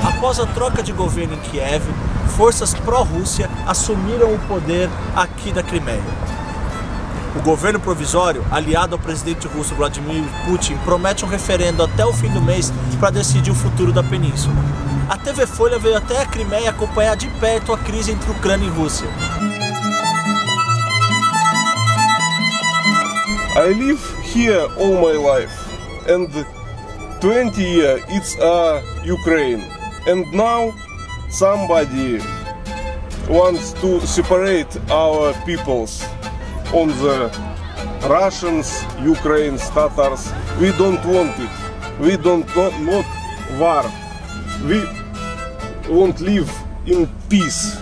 Após a troca de governo em Kiev, forças pró-Rússia assumiram o poder aqui da Crimeia. O governo provisório, aliado ao presidente russo Vladimir Putin, promete um referendo até o fim do mês para decidir o futuro da península. A TV Folha veio até a Crimeia acompanhar de perto a crise entre Ucrânia e Rússia. I live here all my life, and 20 years it's Ukraine. And now somebody wants to separate our peoples on the Russians, Ukrainians, Tatars. We don't want it. We don't want war. We want live in peace.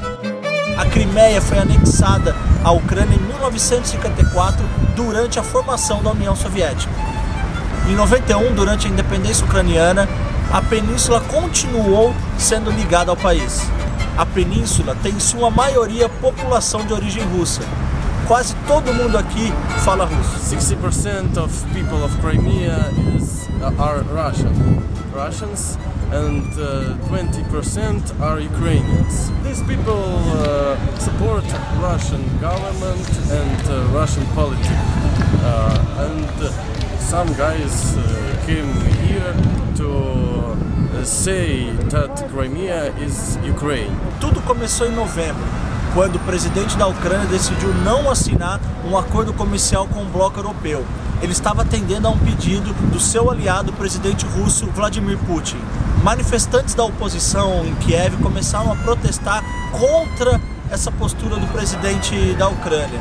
A Crimeia foi anexada à Ucrânia em 1954 durante a formação da União Soviética. Em 91, durante a independência ucraniana, a península continuou sendo ligada ao país. A península tem em sua maioria população de origem russa. Quase todo mundo aqui fala russo. 60% of people of Crimea are Russians, and 20% are Ukrainians. These people support Russian government and Russian politics, and some guys came here to say that Crimea is Ukraine. Tudo começou em novembro, quando o presidente da Ucrânia decidiu não assinar um acordo comercial com o bloco europeu. Ele estava atendendo a um pedido do seu aliado, o presidente russo Vladimir Putin. Manifestantes da oposição em Kiev começaram a protestar contra essa postura do presidente da Ucrânia.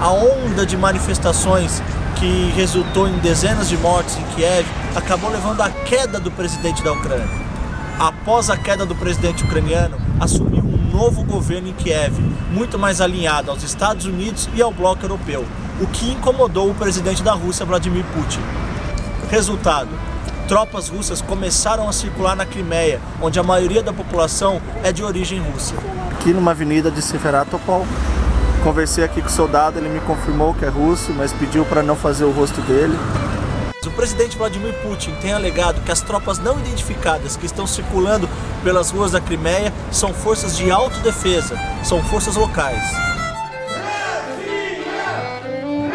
A onda de manifestações que resultou em dezenas de mortes em Kiev acabou levando à queda do presidente da Ucrânia. Após a queda do presidente ucraniano, assumiu um novo governo em Kiev, muito mais alinhado aos Estados Unidos e ao bloco europeu, o que incomodou o presidente da Rússia, Vladimir Putin. Resultado: tropas russas começaram a circular na Crimeia, onde a maioria da população é de origem russa. Aqui numa avenida de Severatopol, conversei aqui com o soldado, ele me confirmou que é russo, mas pediu para não fazer o rosto dele. O presidente Vladimir Putin tem alegado que as tropas não identificadas que estão circulando pelas ruas da Crimeia são forças de autodefesa, são forças locais.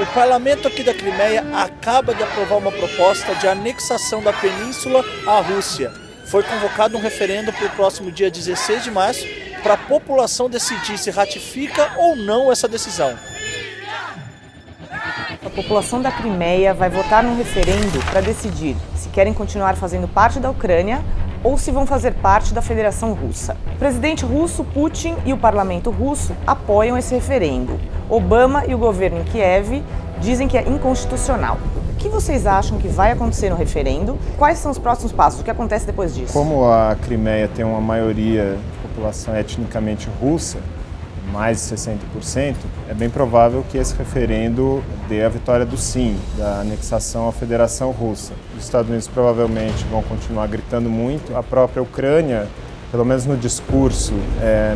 O parlamento aqui da Crimeia acaba de aprovar uma proposta de anexação da península à Rússia. Foi convocado um referendo para o próximo dia 16 de março para a população decidir se ratifica ou não essa decisão. A população da Crimeia vai votar num referendo para decidir se querem continuar fazendo parte da Ucrânia ou se vão fazer parte da Federação Russa. O presidente russo Putin e o parlamento russo apoiam esse referendo. Obama e o governo em Kiev dizem que é inconstitucional. O que vocês acham que vai acontecer no referendo? Quais são os próximos passos? O que acontece depois disso? Como a Crimeia tem uma maioria de população etnicamente russa, mais de 60%, é bem provável que esse referendo dê a vitória do sim, da anexação à Federação Russa. Os Estados Unidos provavelmente vão continuar gritando muito. A própria Ucrânia, pelo menos no discurso,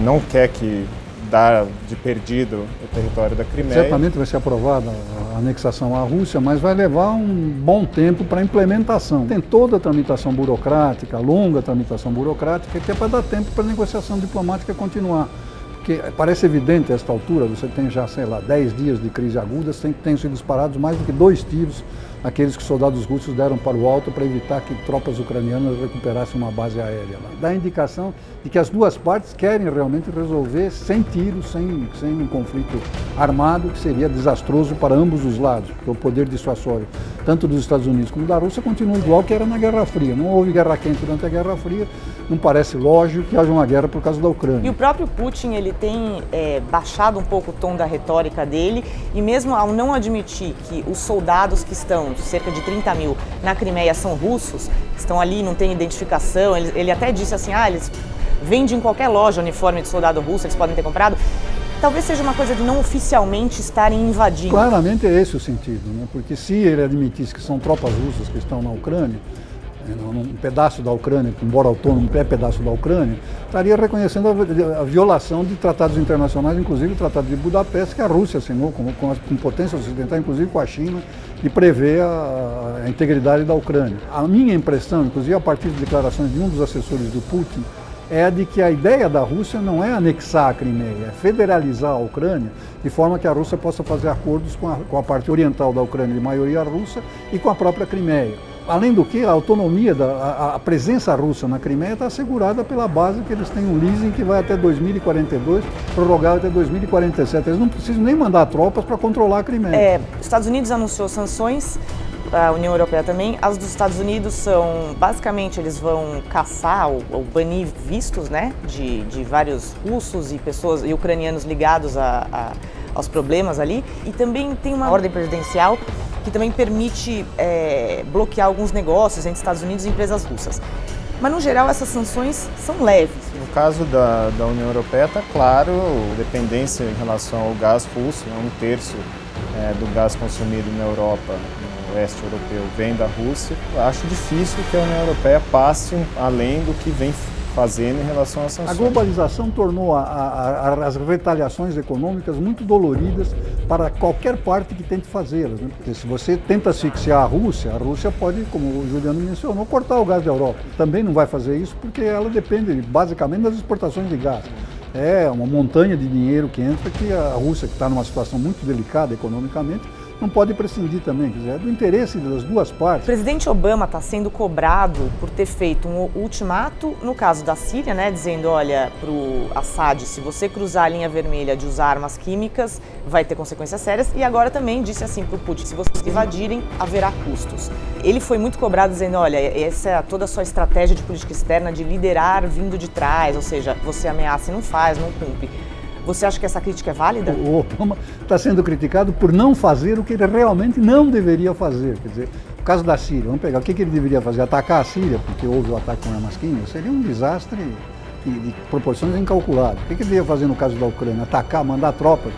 não quer que dar de perdido o território da Crimeia. Certamente vai ser aprovada a anexação à Rússia, mas vai levar um bom tempo para a implementação. Tem toda a tramitação burocrática, longa tramitação burocrática, que é para dar tempo para a negociação diplomática continuar. Porque parece evidente a esta altura, você tem já, sei lá, 10 dias de crise aguda, tem sido disparados mais do que 2 tiros, aqueles que soldados russos deram para o alto para evitar que tropas ucranianas recuperassem uma base aérea lá. Dá indicação de que as duas partes querem realmente resolver sem tiros, sem um conflito armado, que seria desastroso para ambos os lados, porque o poder dissuasório, tanto dos Estados Unidos como da Rússia, continua igual que era na Guerra Fria. Não houve guerra quente durante a Guerra Fria, não parece lógico que haja uma guerra por causa da Ucrânia. E o próprio Putin, ele tem baixado um pouco o tom da retórica dele, e mesmo ao não admitir que os soldados que estão, cerca de 30 mil, na Crimeia são russos, estão ali, não tem identificação, ele até disse assim, eles vendem em qualquer loja uniforme de soldado russo, eles podem ter comprado. Talvez seja uma coisa de não oficialmente estarem invadindo. Claramente é esse o sentido, né? Porque se ele admitisse que são tropas russas que estão na Ucrânia, num pedaço da Ucrânia, que embora autônomo é pedaço da Ucrânia, estaria reconhecendo a violação de tratados internacionais, inclusive o Tratado de Budapeste, que a Rússia assinou com potência ocidental, inclusive com a China, que prevê a integridade da Ucrânia. A minha impressão, inclusive a partir de declarações de um dos assessores do Putin, é de que a ideia da Rússia não é anexar a Crimeia, é federalizar a Ucrânia, de forma que a Rússia possa fazer acordos com a parte oriental da Ucrânia de maioria russa e com a própria Crimeia. Além do que, a autonomia, a presença russa na Crimeia está assegurada pela base que eles têm um leasing que vai até 2042, prorrogado até 2047. Eles não precisam nem mandar tropas para controlar a Crimeia. Os Estados Unidos anunciou sanções, a União Europeia também. As dos Estados Unidos são, basicamente, eles vão caçar ou banir vistos, né, de vários russos e pessoas e ucranianos ligados aos problemas ali. E também tem uma ordem presidencial que também permite bloquear alguns negócios entre Estados Unidos e empresas russas. Mas, no geral, essas sanções são leves. No caso da União Europeia, está claro, a dependência em relação ao gás russo, 1/3 do gás consumido na Europa, no oeste europeu, vem da Rússia. Eu acho difícil que a União Europeia passe além do que vem fazendo em relação às sanções. A globalização tornou as retaliações econômicas muito doloridas para qualquer parte que tente fazê-las, né? Porque se você tenta asfixiar a Rússia pode, como o Juliano mencionou, cortar o gás da Europa. Também não vai fazer isso porque ela depende basicamente das exportações de gás. É uma montanha de dinheiro que entra que a Rússia, que está numa situação muito delicada economicamente, não pode prescindir também, quer dizer, é do interesse das duas partes. O presidente Obama está sendo cobrado por ter feito um ultimato, no caso da Síria, né, dizendo, olha, para o Assad, se você cruzar a linha vermelha de usar armas químicas, vai ter consequências sérias, e agora também disse assim para o Putin, se vocês invadirem, haverá custos. Ele foi muito cobrado dizendo, olha, essa é toda a sua estratégia de política externa de liderar vindo de trás, ou seja, você ameaça e não faz, não cumpre. Você acha que essa crítica é válida? O Obama está sendo criticado por não fazer o que ele realmente não deveria fazer. Quer dizer, o caso da Síria, vamos pegar, o que ele deveria fazer? Atacar a Síria, porque houve o ataque com armas químicas? Seria um desastre de proporções incalculáveis. O que ele deveria fazer no caso da Ucrânia? Atacar, mandar tropas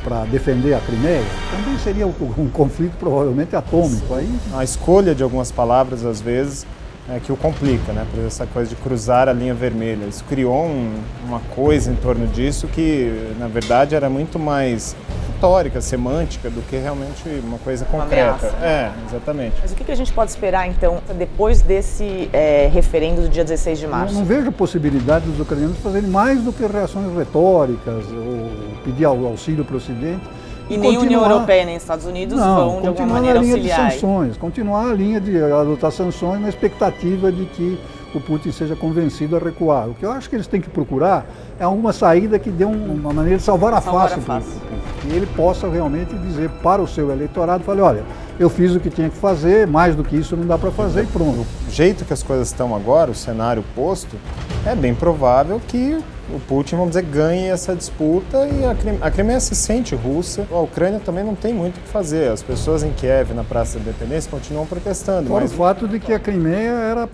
para defender a Crimeia? Também seria um conflito provavelmente atômico. Aí... A escolha de algumas palavras, às vezes, que o complica, né? Por essa coisa de cruzar a linha vermelha. Isso criou uma coisa em torno disso que, na verdade, era muito mais retórica, semântica, do que realmente uma coisa concreta. Exatamente. Mas o que a gente pode esperar, então, depois desse referendo do dia 16 de março? Eu não vejo possibilidade dos ucranianos fazerem mais do que reações retóricas, ou pedir auxílio para o Ocidente. E nem a União Europeia nem os Estados Unidos vão, de alguma maneira, auxiliar. Continuar a linha de adotar sanções na expectativa de que o Putin seja convencido a recuar. O que eu acho que eles têm que procurar é alguma saída que dê uma maneira de salvar a face para o Putin. Que ele possa realmente dizer para o seu eleitorado, fale, olha, eu fiz o que tinha que fazer, mais do que isso não dá para fazer e pronto. Do jeito que as coisas estão agora, o cenário posto, é bem provável que o Putin, vamos dizer, ganhe essa disputa e a Crimeia se sente russa. A Ucrânia também não tem muito o que fazer. As pessoas em Kiev, na Praça da Independência, continuam protestando. Fora o fato de que a Crimeia era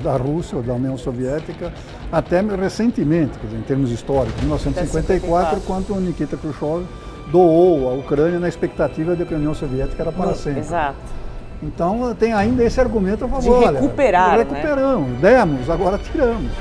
da Rússia, ou da União Soviética, até recentemente, quer dizer, em termos históricos, em 1954, quando Nikita Khrushchev doou a Ucrânia na expectativa de que a União Soviética era para sempre. Exato. Então tem ainda esse argumento a favor. De recuperar, recuperamos, demos, agora tiramos.